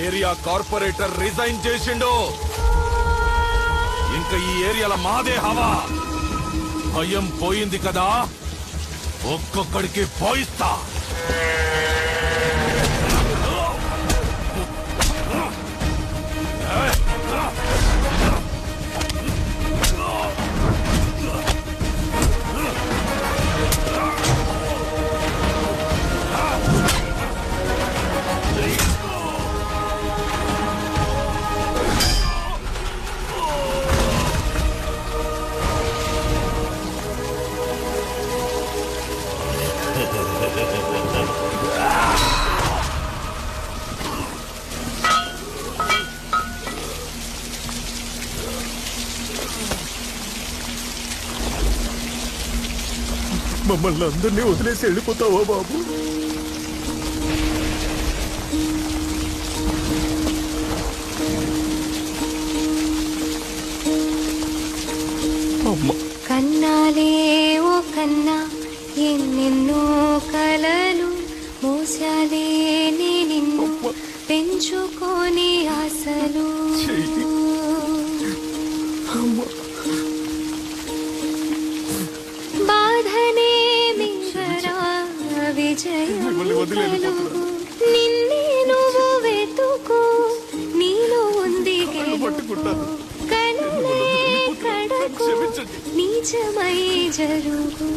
Area corporator resign చేసిండు. ఇంకా ఈ ఏరియాలో మాదే హవా. భయం పోయింది కదా, ఒక్కొక్కడికి పోయిస్తా. మమ్మల్ని అందరినీ వదిలేసి వెళ్ళిపోతావా బాబు? కన్నాలే ఓ కన్నా, ఎన్నెన్నో కలలు మోసాలే నిన్ను పెంచుకొని ఆశలు. బాధనే మింగరా విజయం కలుగు. నిన్నే నువ్వు వెతుకు, నీలో ఉంది గెలుపు. కనులే కడకు, నిజమై జరుగు.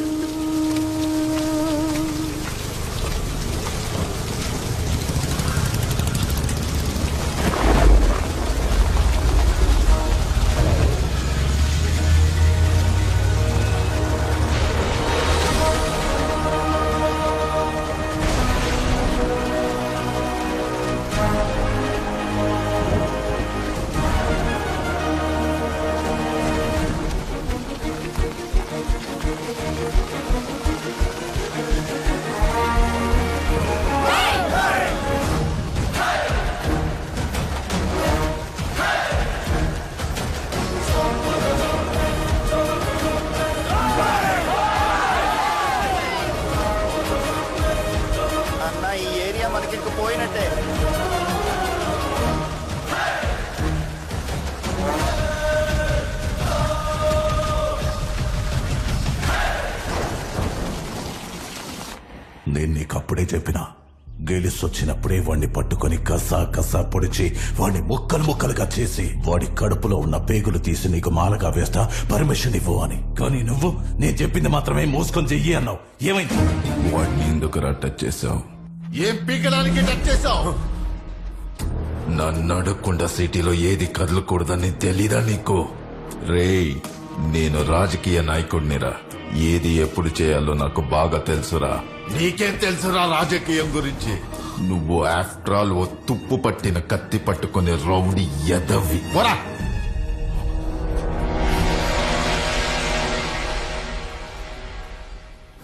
పోయినట్టే. నేను నీకప్పుడే చెప్పినా, గెలిసొచ్చినప్పుడే వాణ్ణి పట్టుకొని కసా కసా పొడిచి వాణ్ణి ముక్కలు ముక్కలుగా చేసి వాడి కడుపులో ఉన్న పేగులు తీసి నీకు మాలగా వేస్తా, పర్మిషన్ ఇవ్వు అని. కానీ నువ్వు నేను చెప్పింది మాత్రమే మూసుకొని చెయ్యి అన్నావు. ఏమైంది? వాడిని ఎందుకు టచ్ చేసావు? ఏం పీకడానికి టచ్ చేసావు? నన్ను అడగకుండా సిటీలో ఏది కదలకూడదని తెలీదా నీకు? రేయ్, నేను రాజకీయ నాయకుడినిరా. ఏది ఎప్పుడు చేయాలో నాకు బాగా తెలుసురా. నీకేం తెలుసురా రాజకీయం గురించి? నువ్వు ఆఫ్టర్ ఆల్ ఓ తుప్పు పట్టిన కత్తి పట్టుకునే రౌడీ ఎదవి. పోరా.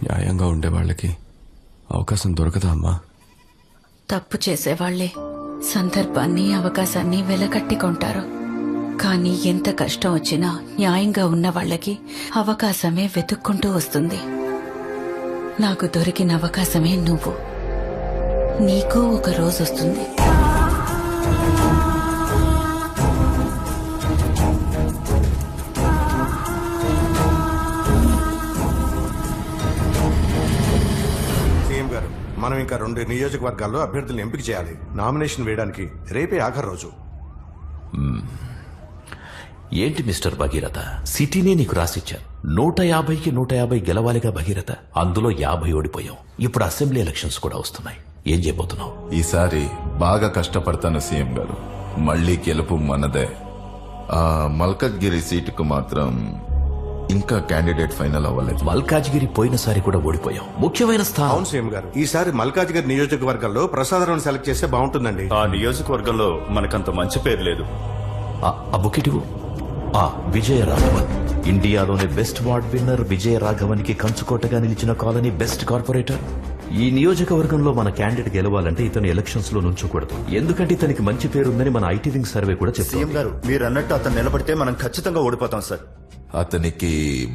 న్యాయంగా ఉండే వాళ్ళకి అవకాశం దొరకదా అమ్మా? తప్పు చేసేవాళ్లే సందర్భాన్ని అవకాశాన్ని వెలకట్టికొంటారు. కానీ ఎంత కష్టం వచ్చినా న్యాయంగా ఉన్న వాళ్ళకి అవకాశమే వెతుక్కుంటూ వస్తుంది. నాకు దొరికిన అవకాశమే నువ్వు. నీకు ఒక రోజు వస్తుంది. సీఎం గారు, మనం ఇంకా 2 నియోజకవర్గాల్లో అభ్యర్థులను ఎంపిక చేయాలి. నామినేషన్ వేయడానికి రేపే ఆఖరి రోజు. ఏంటి మిస్టర్ భగీరథ, సిటీనే నీకు రాసిచ్చాను. 150కి 150 గెలవాలిగా భగీరథ. అందులో 50 ఓడిపోయాం. ఇప్పుడు అసెంబ్లీ ఎలక్షన్స్ కూడా వస్తున్నాయి. ఏం చేయబోతున్నావు? ఈసారి బాగా కష్టపడతాను సీఎం గారు. మళ్లీ గెలుపు మనదే. ఆ మల్కజ్గిరి సీటుకు మాత్రం ఇంకా క్యాండిడేట్ ఫైనల్ అవ్వలేదు. మల్కాజ్గిరి పోయినసారి కూడా ఓడిపోయాం. ముఖ్యమైన స్థానం. అవును సీఎం గారు, ఈసారి మల్కాజ్గిరి నియోజకవర్గంలో ప్రసాదరావుని సెలెక్ట్ చేస్తే బాగుంటుందండి. ఆ నియోజకవర్గంలో మనకంత మంచి పేరు లేదు. ఆ బుకెటివు. విజయరాఘవన్, ఇండియాలోని బెస్ట్ వార్డ్ విన్నర్ విజయరాఘవన్ కి కంచుకోటగా నిలిచిన కాలనీ బెస్ట్ కార్పొరేటర్. ఈ నియోజకవర్గంలో మన క్యాండిడేట్ గెలవాలంటే ఇతను ఎలక్షన్స్ లో నుంచోకూడదు. ఎందుకంటే ఇతనికి మంచి పేరుందని మన ఐటీ వింగ్ సర్వే కూడా సీఎం చెప్తుంది. గారు, మీరు అన్నట్టు అతను నిలబడితే మనం ఖచ్చితంగా ఓడిపోతాం సార్. అతనికి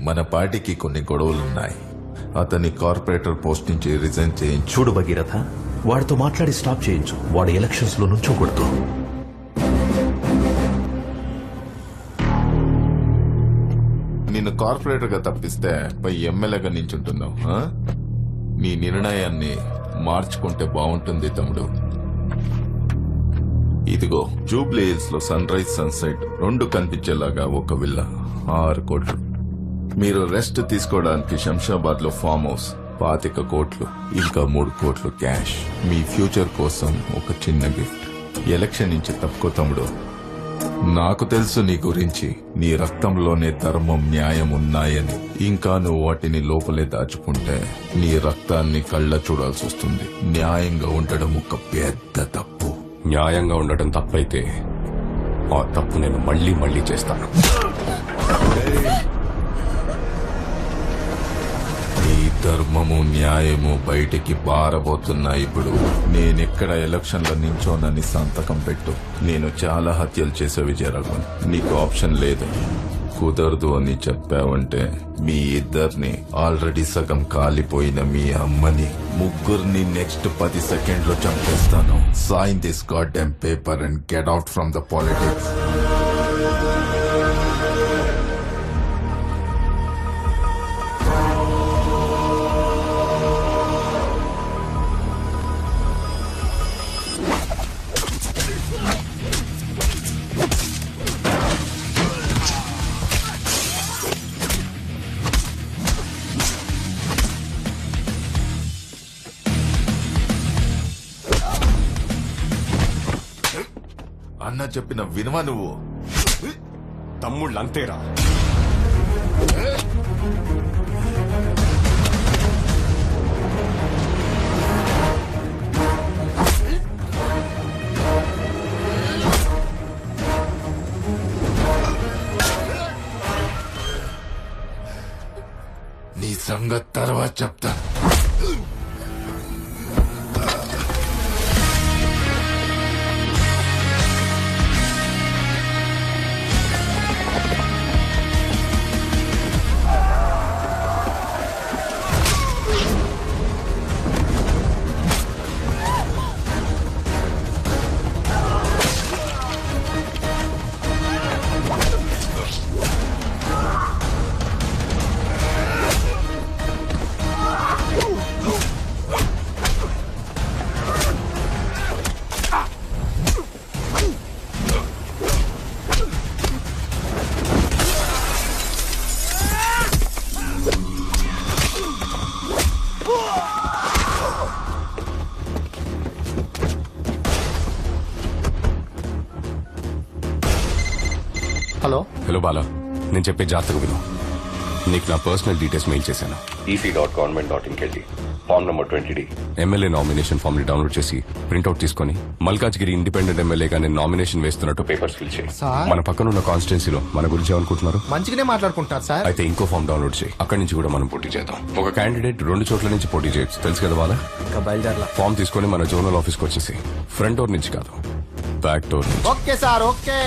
మన పార్టీకి కొన్ని గొడవలున్నాయి. అతని కార్పొరేటర్ పోస్ట్ నుంచి రిజైన్ చేయించు. చూడు భగీరథ, వాడితో మాట్లాడి స్టాప్ చేయించు. వాడు ఎలక్షన్స్ లో నుంచోకూడదు. నిన్ను కార్పొరేటర్ గా తప్పిస్తే పై ఎమ్మెల్యేగా నించుంటున్నావు. నీ నిర్ణయాన్ని మార్చుకుంటే బాగుంటుంది తమ్ముడు. ఇదిగో జూబ్లీ హిల్స్ లో సన్ రైజ్ సన్సెట్ రెండు కనిపించేలాగా ఒక విల్లా, 6 కోట్లు. మీరు రెస్ట్ తీసుకోవడానికి శంషాబాద్ లో ఫామ్ హౌస్ 25 కోట్లు, ఇంకా 3 కోట్లు క్యాష్. మీ ఫ్యూచర్ కోసం ఒక చిన్న గిఫ్ట్. ఎలక్షన్ నుంచి తప్పుకో తమ్ముడు. నాకు తెలుసు నీ గురించి. నీ రక్తంలోనే ధర్మం, న్యాయం ఉన్నాయని. ఇంకా నువ్వు వాటిని లోపలే దాచుకుంటే నీ రక్తాన్ని కళ్ళ చూడాల్సి వస్తుంది. న్యాయంగా ఉండడం ఒక పెద్ద తప్పు. న్యాయంగా ఉండటం తప్పైతే ఆ తప్పు నేను మళ్ళీ మళ్ళీ చేస్తాను. నీ ధర్మము, న్యాయము బయటికి పారబోతున్నాయి. ఇప్పుడు నేనెక్కడ ఎలక్షన్లో నించోనని సంతకం పెట్టు. నేను చాలా హత్యలు చేసే విజయరాఘవన్. నీకు ఆప్షన్ లేదు. కుదరదు అని చెప్పావంటే మీ ఇద్దరిని, ఆల్రెడీ సగం కాలిపోయిన మీ అమ్మని, ముగ్గురిని నెక్స్ట్ 10 సెకండ్లో చంపేస్తాను. Sign this goddamn paper and get out from the politics. అన్న చెప్పిన వినవా నువ్వు? తమ్ముళ్ళు అంతేరా. నీ సంగతి తర్వాత చెప్తా. హలో బాలా, నేను చెప్పే జాగ్రత్తగా విను. నీకు నా పర్సనల్ డీటెయిల్స్ మెయిల్ చేశాను. ec.government.in కెళ్ళి form number 20D MLA nomination form ని డౌన్లోడ్ చేసి ప్రింట్అవుట్ తీసుకుని మల్కాజ్గిరి ఇండిపెండెంట్ ఎమ్మెల్యేగా నేను నామినేషన్ వేస్తున్నట్టు పేపర్స్ ఫిల్ చేయి. మన పక్కన ఉన్న కాన్స్టిట్యున్సీలో మన గురించి ఏమనుకుంటున్నారు? మంచిగానే మాట్లాడుకుంటారు సార్. అయితే ఇంకో ఫామ్ డౌన్లోడ్ చేయి. అక్కడి నుంచి కూడా మనం పోటీ చేద్దాం. ఒక క్యాండిడేట్ 2 చోట్ల నుంచి పోటీ చేయొచ్చు, తెలుసు కదా వాళ్ళ. ఇంకా బయలుదేరలా. ఫామ్ తీసుకొని మన జోనల్ ఆఫీస్కి వచ్చేసి ఫ్రంట్ డోర్ నుంచి కాదు, బ్యాక్ డోర్ నుంచి. Okay sir, okay.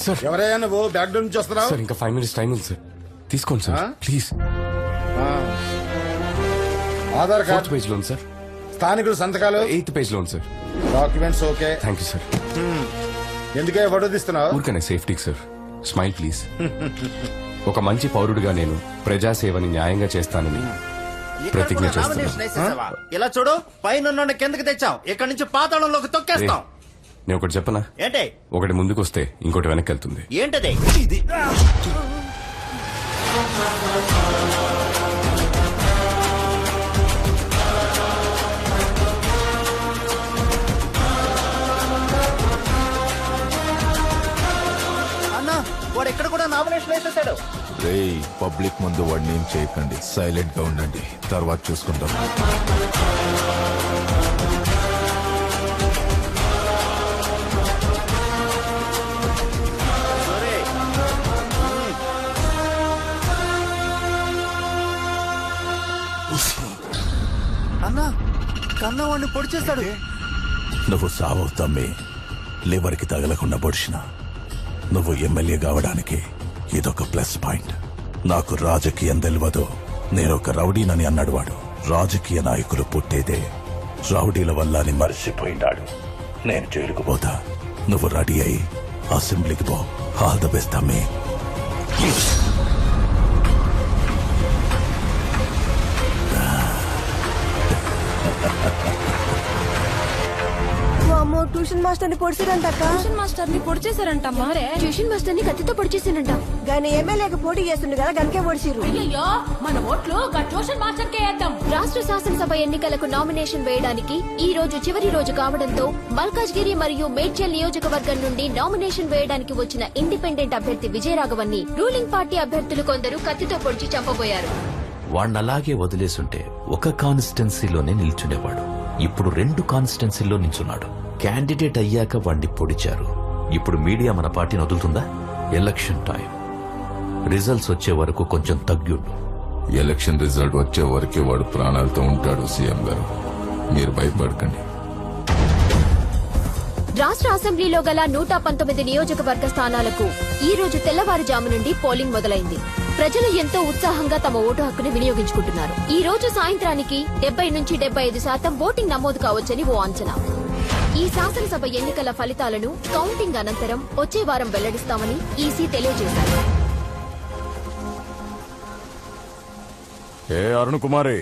సార్ ఎవరైనా నువ్వు బ్యాక్ నుంచి వస్తున్నావు? సార్ ఇంకా 5 minutes టైం ఉంది సార్, తీసుకోండి sir please. Aadhaar 4th card, page లో ఉంది సార్. స్థానికుల సంతకాలు, 8th పేజ్ లో ఉంది sir. Documents okay. Thank you sir. ఎందుకే ఫోటో తీస్తున్నావు? ఊరికనే సేఫ్టీకి సార్. Smile please. ఒక మంచి పౌరుడిగా నేను ప్రజాసేవని న్యాయంగా చేస్తానని ప్రతిజ్ఞ చేస్తున్నాను. ఇలా చూడు, పైన కిందకి తెచ్చాం, ఇక్కడ నుంచి పాతాళంలోకి తొక్కేస్తాం. నేను ఒకటి చెప్పనా? ఏంటి? ఒకటి ముందుకు వస్తే ఇంకోటి వెనక్కి వెళ్తుంది. ఏంటది? ఇది అన్నా, వాడు ఎక్కడ కూడా నామినేషన్ వేసేసాడు. రేయ్, పబ్లిక్ ముందు వాడిని ఏం చేయకండి, సైలెంట్ గా ఉండండి, తర్వాత చూసుకుంటాం. అన్నా, కన్నా వాడిని పొడి చేస్తాడు. నువ్వు సావు తమ్మి, లివర్కి తగలకుండా పొడిచిన. నువ్వు ఎమ్మెల్యే కావడానికి ఇదొక ప్లస్ పాయింట్. నాకు రాజకీయం తెలియదు, నేనొక రౌడీనని అన్నాడు వాడు. రాజకీయ నాయకులు పుట్టేదే రౌడీల వల్ల అని మర్చిపోయినాడు. నేను జైలుకు పోతా, నువ్వు రెడీ అయి అసెంబ్లీకి పో. ఆల్ ద బెస్ట్ తమ్మి. ట్యూషన్ మాస్టర్ ని పొడిచారంట. ట్యూషన్ మాస్టర్ ని పొడిచేశారంట. మరే ట్యూషన్ మాస్టర్ ని కత్తితో పొడిచేసారంట. గాని ఎమ్మెల్యేకి పోటీ చేస్తుండే కదా, గనకే పొడిచిరు. అయ్యో, మన ఓట్లు ట్యూషన్ మాస్టర్ కే వేద్దాం. రాష్ట్ర శాసనసభ ఎన్నికలకు నామినేషన్ వేయడానికి ఈ రోజు చివరి రోజు కావడంతో మల్కాజ్గిరి మరియు మేడ్చల్ నియోజకవర్గం నుండి నామినేషన్ వేయడానికి వచ్చిన ఇండిపెండెంట్ అభ్యర్థి విజయరాఘవన్ని రూలింగ్ పార్టీ అభ్యర్థులు కొందరు కత్తితో పొడిచి చంపబోయారు. వాణ్ణలాగే వదిలేసుంటే ఒక కాన్స్టిట్యున్సీలోనే నిల్చునేవాడు. ఇప్పుడు 2 కాన్స్టిట్యున్సీల్లో నిల్చున్నాడు. క్యాండిడేట్ అయ్యాక వాణ్ణి పొడిచారు. ఇప్పుడు మీడియా మన పార్టీని వదులుతుందా? ఎలక్షన్ టైం, రిజల్ట్స్ వచ్చే వరకు కొంచెం తగ్గుండు. ఎలక్షన్ రిజల్ట్ వచ్చే వరకే వాడు ప్రాణాలతో ఉంటాడు. సీఎం గారు, మీరు భయపడకండి. రాష్ట్ర అసెంబ్లీలో గల 119 నియోజకవర్గ స్థానాలకు ఈ రోజు తెల్లవారుజాము నుండి పోలింగ్ మొదలైంది. ప్రజలు ఎంతో ఉత్సాహంగా తమ ఓటు హక్కును వినియోగించుకుంటున్నారు. ఈ రోజు సాయంత్రానికి 70 నుంచి 75% ఓటింగ్ నమోదు కావచ్చని ఓ అంచనా. ఈ శాసనసభ ఎన్నికల ఫలితాలను కౌంటింగ్ అనంతరం వచ్చే వారం వెల్లడిస్తామని ఈసీ తెలియజేశారు. ఏ అరుణ్ కుమారి,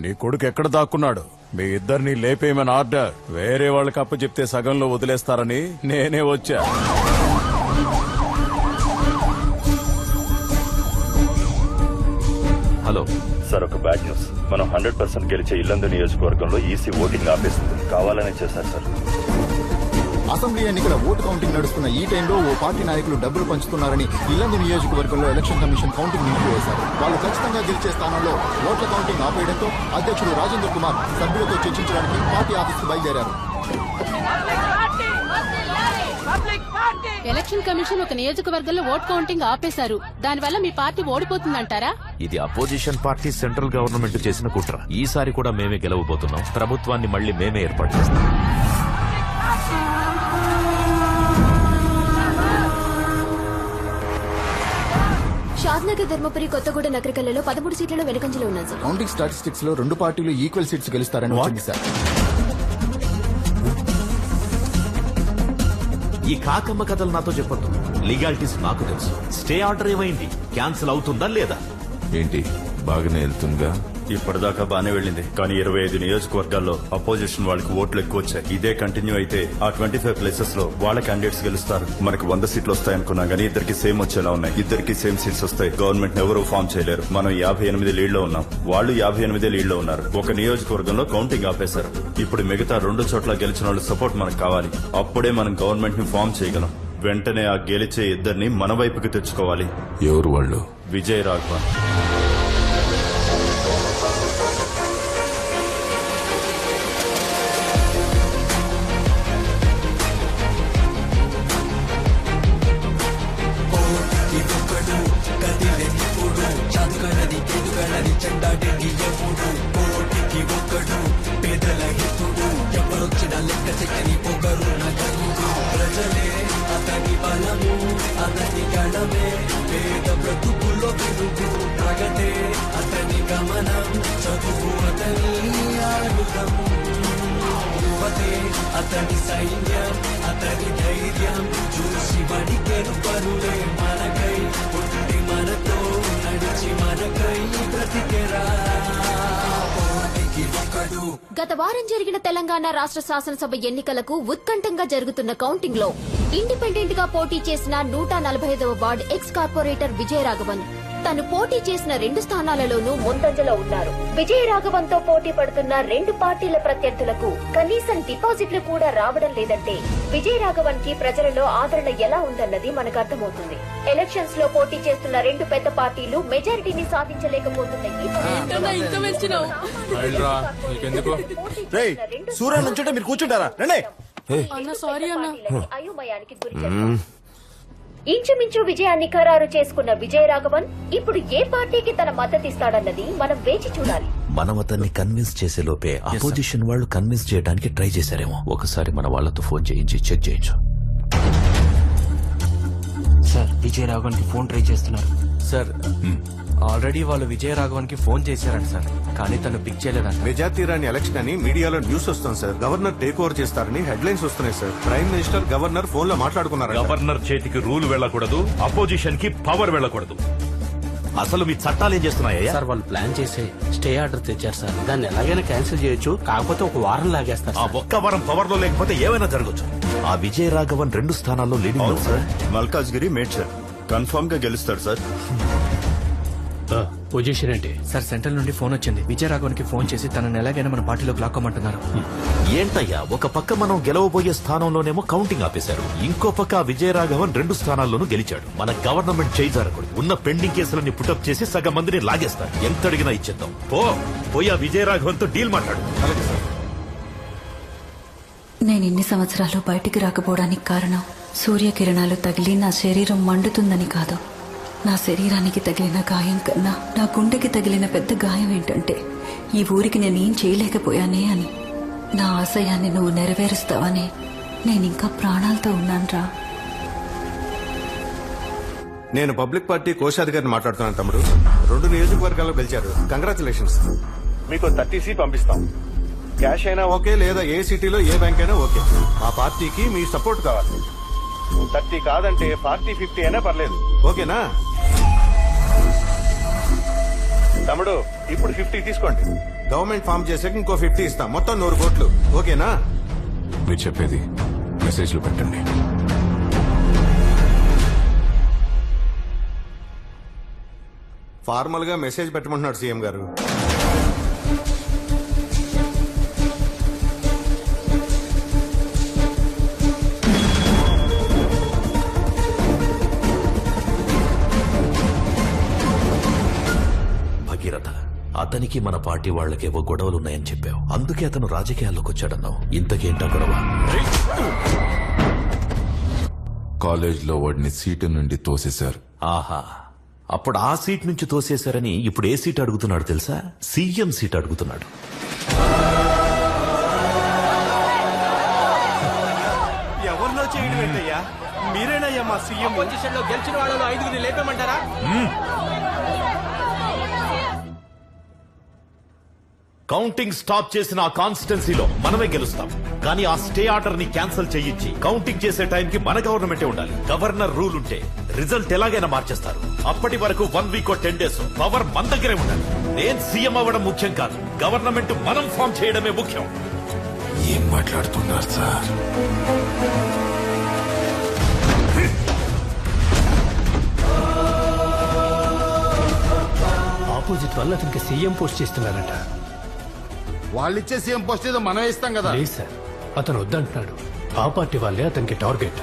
నీ కొడుకు ఎక్కడ దాక్కున్నాడు? మీ ఇద్దరిని లేపేయమని ఆర్డర్. వేరే వాళ్ళకి అప్పు చెప్తే సగంలో వదిలేస్తారని నేనే వచ్చా. హలో సార్, ఒక బ్యాడ్ న్యూస్. మనం 100% గెలిచే ఇల్లందు నియోజకవర్గంలో ఈసీ ఓటింగ్ ఆపేస్తుంది. కావాలనే చేశారు సార్. అసెంబ్లీ ఎన్నికల ఓటు కౌంటింగ్ నడుస్తున్న ఈ టైంలో ఓ పార్టీ నాయకులు డబ్బులు పంచుతున్నారని ఇల్లందు నియోజకవర్గంలో ఎలక్షన్ కమిషన్ కౌంటింగ్ నిలిపివేశారు. వాళ్ళు ఖచ్చితంగా గెలిచే స్థానంలో ఓట్ల కౌంటింగ్ ఆపేయడంతో అధ్యక్షుడు రాజేంద్ర కుమార్ సభ్యులతో చర్చించడానికి పార్టీ ఆఫీస్కు బయలుదేరారు. ఎలక్షన్ కమిషన్ ఒక నియోజకవర్గంలో ఓట్ కౌంటింగ్ ఆపేశారు. దానివల్ల మీ పార్టీ ఓడిపోతుందంటారా? ఇది అపోజిషన్ పార్టీ సెంట్రల్ గవర్నమెంట్ చేసిన కుట్ర. ఈసారి కూడా మేమే గెలవబోతున్నాం. ప్రభుత్వాన్ని మళ్ళీ మేమే ఏర్పాటు చేస్తాం. షాద్నగర్, ధర్మపురి, కొత్తగూడ, నగరికల్లలో 13 సీట్లలో వెనుకంజలో ఉన్నాయి సార్. కౌంటింగ్ స్టాటిస్టిక్స్ లో 2 పార్టీలు ఈక్వల్ సీట్స్ గెలుస్తారని వచ్చింది సార్. ఈ కాకమ్మ కథలు నాతో చెప్పొద్దు. లీగాలిటీస్ నాకు తెలుసు. స్టే ఆర్డర్ ఏమైంది? క్యాన్సిల్ అవుతుందా లేదా? ఏంటి, బాగానే వెళ్తుందిగా? ఇప్పటిదాకా బానే వెళ్ళింది, కానీ 25 నియోజకవర్గాల్లో అపోజిషన్ వాళ్ళకి ఓట్లు ఎక్కువ వచ్చాయి. ఇదే కంటిన్యూ అయితే ఆ 25 ప్లేసెస్ లో వాళ్ళ క్యాండిడేట్స్ గెలుస్తారు. మనకు 100 సీట్లు వస్తాయనుకున్నాం, కానీ ఇద్దరికి సేమ్ వచ్చేలా ఉన్నాయి. ఇద్దరికి సేమ్ సీట్స్ వస్తాయి. గవర్నమెంట్ ఎవరూ ఫామ్ చేయలేరు. మనం 58 లీడ్ లో ఉన్నాం, వాళ్ళు 58 లీడ్ లో ఉన్నారు. ఒక నియోజకవర్గంలో కౌంటింగ్ ఆపేశారు. ఇప్పుడు మిగతా 2 చోట్ల గెలిచిన వాళ్ళ సపోర్ట్ మనకు కావాలి. అప్పుడే మనం గవర్నమెంట్ ని ఫామ్ చేయగలం. వెంటనే ఆ గెలిచే ఇద్దరిని మన వైపుకి తెచ్చుకోవాలి. ఎవరు వాళ్ళు? విజయ్ రాఘవన్. పేదల హితుడు ఎవరొచ్చిన లెక్క చెక్కని పొగరు నగరుడు ప్రజలే అతని గత వారం జరిగిన తెలంగాణ రాష్ట్ర శాసనసభ ఎన్నికలకు ఉత్కంఠంగా జరుగుతున్న కౌంటింగ్ లో ఇండిపెండెంట్ గా పోటీ చేసిన 145వ వార్డు ఎక్స్ కార్పొరేటర్ విజయరాఘవన్ తను పోటీ చేసిన 2 స్థానాలలోనూ ముందంజలో ఉన్నారు. విజయరాఘవన్ తో పోటీ పడుతున్న 2 పార్టీల ప్రత్యర్థులకు కనీసం డిపాజిట్లు కూడా రావడం లేదంటే విజయరాఘవన్ కి ప్రజలలో ఆదరణ ఎలా ఉందన్నది మనకు అర్థమవుతుంది. ఎలక్షన్స్ లో పోటీ చేస్తున్న 2 పెద్ద పార్టీలు మెజారిటీని సాధించలేకపోతున్నాయి. సూర్య నుంచుంటే మీరు కూర్చుంటారా? రండి. అయోమయానికి గురి చేశారు. ఇంచుమించు విజయాన్ని ఖరారు చేసుకున్న విజయరాఘవన్ ఇప్పుడు ఏ పార్టీకి తన మద్దతిస్తాడన్నది మనం వేచి చూడాలి. మనం అతన్ని కన్విన్స్ చేసే లోపే అపోజిషన్ వాళ్ళు కన్విన్స్ చేయడానికి ట్రై చేశారేమో. ఒకసారి మన వాళ్ళతో ఫోన్ చేయించి చెక్ చేయించు. సార్, విజయరాఘవన్ కి ఫోన్ ట్రై చేస్తున్నారు సార్. ఆల్రెడీ వాళ్ళు విజయరాఘవన్ కి ఫోన్ చేశారంట సార్, కానీ తను పిక్ చేయలేదంట. మెజార్టీ రాని ఎలక్షన్ అని మీడియాలో న్యూస్ వస్తుంది సార్. గవర్నర్ టేక్ ఓవర్ చేస్తారని హెడ్లైన్స్ వస్తున్నాయి sir. Prime minister governor phone లో మాట్లాడుకున్నారు. గవర్నర్ చేతికి రూల్ వెళ్ళకూడదు, అపోజిషన్ కి పవర్ వెళ్ళకూడదు. అసలు మీ చట్టాలు ఏం చేస్తున్నాయా సార్? వాళ్ళు ప్లాన్ చేసి స్టే ఆర్డర్ తెచ్చారు సార్. దాన్ని ఎలాగైనా క్యాన్సిల్ చేయొచ్చు, కాకపోతే ఒక వారం లాగేస్తారు. ఆ ఒక్క వారం పవర్ లో లేకపోతే ఏమైనా జరగచ్చు. ఆ విజయరాఘవన్ 2 స్థానాల్లో leading sir. Malkajgiri made sir, confirm గా గెలుస్తాడు సార్. పొజిషన్ ఏంటి సార్? సెంట్రల్ నుండి ఫోన్ వచ్చింది. విజయరాఘవన్ కి ఫోన్ చేసి తనని ఎలాగైనా మన పార్టీలోకి లాక్కోమంటున్నారు. ఏంటయ్యా, ఒక పక్క మనం గెలవబోయే స్థానంలోనేమో కౌంటింగ్ ఆపేశారు, ఇంకో పక్క విజయరాఘవన్ 2 స్థానాల్లోనూ గెలిచాడు. మన గవర్నమెంట్ చేయి జరగకూడదు. ఉన్న పెండింగ్ కేసులన్నీ పుటప్ చేసి సగం మందిని లాగేస్తారు. ఎంత అడిగినా ఇచ్చేద్దాం. పోయి ఆ విజయరాఘవన్ తో డీల్ మాట్లాడు. నేను ఇన్ని సంవత్సరాలు బయటికి రాకపోవడానికి కారణం సూర్యకిరణాలు తగిలి నా శరీరం మండుతుందని కాదు. నా శరీరానికి తగిలిన గాయం కన్నా నా గుండెకి తగిలిన పెద్ద గాయం ఏంటంటే ఈ ఊరికి నేనేం చేయలేకపోయానే అని. నా ఆశయాన్ని నువ్వు నెరవేరుస్తావని నేనింకా ప్రాణాలతో ఉన్నానురా. నేను పబ్లిక్ పార్టీ కోశాధికారిని మాట్లాడుతున్నాను తమ్ముడు. 2 నియోజకవర్గాల్లో గెలిచారు. కంగ్రాచులేషన్స్. మీకు 30C పంపిస్తాం. క్యాష్ అయినా ఓకే, లేదా ఏ సిటీలో ఏ బ్యాంక్ అయినా ఓకే. ఆ పార్టీకి మీ సపోర్ట్ కావాలి. 30 కాదంటే 40-50 అయినా పర్లేదు. ఓకేనా తమ్ముడు? ఇప్పుడు 50 తీసుకోండి. గవర్నమెంట్ ఫామ్ చేసాక ఇంకో 50 ఇస్తాం. మొత్తం 100 కోట్లు. ఓకేనా? మీరు చెప్పేది మెసేజ్లు పెట్టండి. ఫార్మల్ గా మెసేజ్ పెట్టమంటున్నాడు సీఎం గారు. భగీరథ, అతనికి మన పార్టీ వాళ్ళకేవో గొడవలున్నాయని చెప్పావు. అందుకే అతను రాజకీయాల్లోకి వచ్చాడన్నావు. ఇంతకేంటా గొడవ? కాలేజ్లో వాడిని సీటు నుండి తోసేశారు. ఆహా, అప్పుడు ఆ సీట్ నుంచి తోసేశారని ఇప్పుడు ఏ సీట్ అడుగుతున్నాడు తెలుసా? సీఎం సీట్ అడుగుతున్నాడు. ఎవరిలో చేయడం ఏంటయ్యా? మీరేనయ్యా మా సీఎం. పొజిషన్ లో గెలిచిన వాళ్ళలో 5 లేపేమంటారా? కౌంటింగ్ స్టాప్ చేసిన ఆ కాన్స్టిట్యున్సీలో మనమే గెలుస్తాం. కానీ ఆ స్టే ఆర్డర్ ని క్యాన్సిల్ చేయించి కౌంటింగ్ చేసే టైంకి మన గవర్నమెంటే ఉండాలి. గవర్నర్ రూల్ ఉంటే రిజల్ట్ ఎలాగైనా మార్చేస్తారు. అప్పటి వరకు 1 వీక్ 10 డేస్ పవర్ మన దగ్గరే ఉండాలి. నేను సీఎం అవ్వడం ముఖ్యం కాదు, గవర్నమెంట్ మనం ఫామ్ చేయడమే ముఖ్యం. ఏం మాట్లాడుతున్నారు సార్? ఆపోజిట్ వల్ల అతనికి సీఎం పోస్ట్ చేస్తున్నారట. వాళ్ళిచ్చే సీఎం పోస్ట్ ఏదో మనం ఇస్తాం కదా. లేదు సార్, అతను వద్దంటున్నాడు. ఆ పార్టీ వాళ్ళే అతనికి టార్గెట్.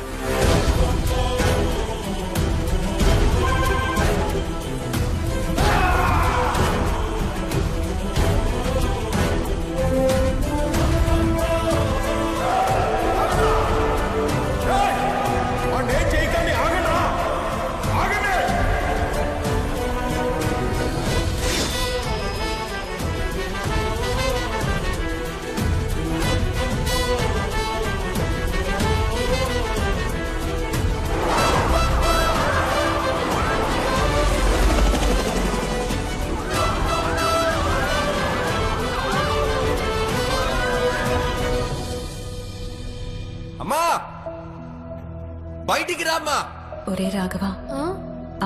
బయటికి రామ్మా. ఒరే రాఘవ,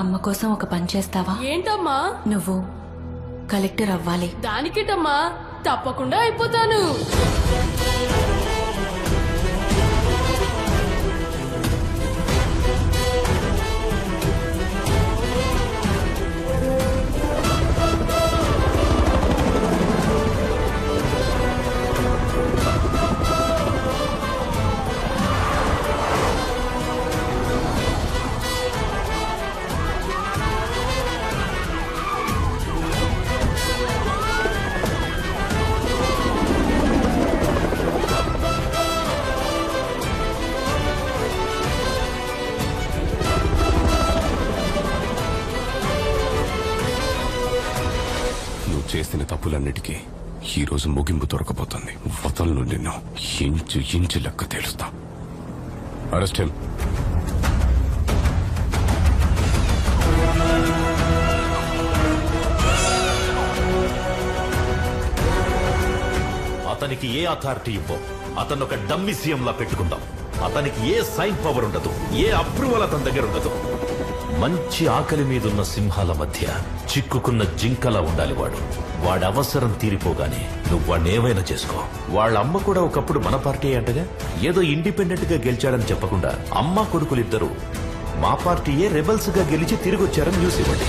అమ్మ కోసం ఒక పని చేస్తావా? ఏంటమ్మా? నువ్వు కలెక్టర్ అవ్వాలి. దానికేటమ్మా, తప్పకుండా అయిపోతాను. చేసిన తప్పులన్నిటికీ ఈ రోజు ముగింపు దొరకబోతుంది. వదలను నిన్ను, ఇంచు ఇంచు లెక్క తేలుస్తా. Arrest him. అతనికి ఏ అథారిటీ ఇవ్వం. అతను ఒక డమ్మి సీఎం లా పెట్టుకుందాం. అతనికి ఏ సైన్ పవర్ ఉండదు, ఏ అప్రూవల్ అతని దగ్గర ఉండదు. మంచి ఆకలి మీదున్న సింహాల మధ్య చిక్కుకున్న జింకలా ఉండాలి వాడు. వాడి అవసరం తీరిపోగానే నువ్వు వాడిని ఏమైనా చేసుకో. వాళ్ళ అమ్మ కూడా ఒకప్పుడు మన పార్టీ అంటగా. ఏదో ఇండిపెండెంట్ గా గెలిచాడని చెప్పకుండా అమ్మ కొడుకులిద్దరూ మా పార్టీయే రెబల్స్ గా గెలిచి తిరిగి వచ్చారని న్యూస్ ఇవ్వండి.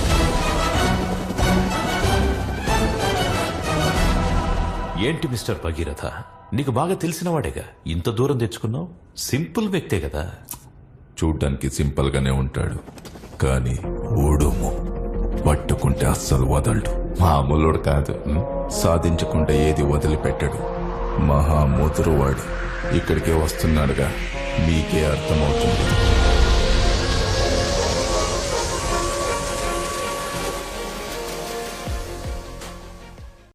ఏంటి మిస్టర్ భగీరథ, నీకు బాగా తెలిసిన వాడేగా, ఇంత దూరం తెచ్చుకున్నావు? సింపుల్ వ్యక్తే కదా. చూడ్డానికి సింపుల్ గానే ఉంటాడు, కానీ ఓడుము పట్టుకుంటే అస్సలు వదలడు. మామూలుడు కాదు, సాధించుకుంటే ఏది వదిలిపెట్టడు. మహామూతురు వాడు. ఇక్కడికే వస్తున్నాడుగా, మీకే అర్థమవుతుంది.